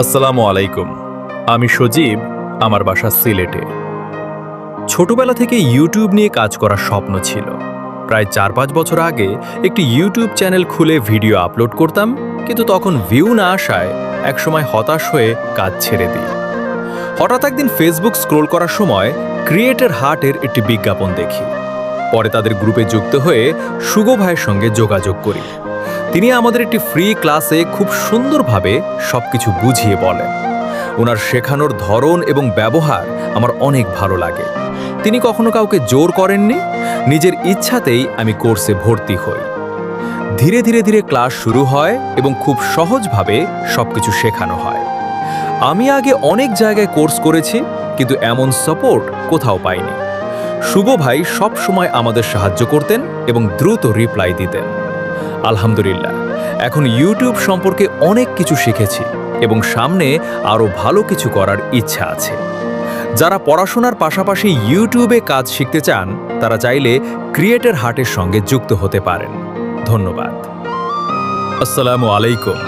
আসসালামু আলাইকুম। আমি সজীব, আমার বাসা সিলেটে। ছোটবেলা থেকে ইউটিউব নিয়ে কাজ করার স্বপ্ন ছিল। প্রায় ৪-৫ বছর আগে একটি ইউটিউব চ্যানেল খুলে ভিডিও আপলোড করতাম, কিন্তু তখন ভিউ না আসায় একসময় হতাশ হয়ে কাজ ছেড়ে দিই। হঠাৎ একদিন ফেসবুক স্ক্রোল করার সময় ক্রিয়েটর হার্টের একটি বিজ্ঞাপন দেখি। পরে তাদের গ্রুপে যুক্ত হয়ে সুগো ভাইয়ের সঙ্গে যোগাযোগ করি। তিনি আমাদের একটি ফ্রি ক্লাসে খুব সুন্দরভাবে সবকিছু বুঝিয়ে বলেন। ওনার শেখানোর ধরন এবং ব্যবহার আমার অনেক ভালো লাগে। তিনি কখনো কাউকে জোর করেননি, নিজের ইচ্ছাতেই আমি কোর্সে ভর্তি হই। ধীরে ধীরে ধীরে ক্লাস শুরু হয় এবং খুব সহজভাবে সবকিছু শেখানো হয়। আমি আগে অনেক জায়গায় কোর্স করেছি, কিন্তু এমন সাপোর্ট কোথাও পাইনি। শুভ ভাই সব সময় আমাদের সাহায্য করতেন এবং দ্রুত রিপ্লাই দিতেন। আলহামদুলিল্লাহ, এখন ইউটিউব সম্পর্কে অনেক কিছু শিখেছি এবং সামনে আরও ভালো কিছু করার ইচ্ছা আছে। যারা পড়াশোনার পাশাপাশি ইউটিউবে কাজ শিখতে চান, তারা চাইলে ক্রিয়েটর হার্টের সঙ্গে যুক্ত হতে পারেন। ধন্যবাদ। আসসালামু আলাইকুম।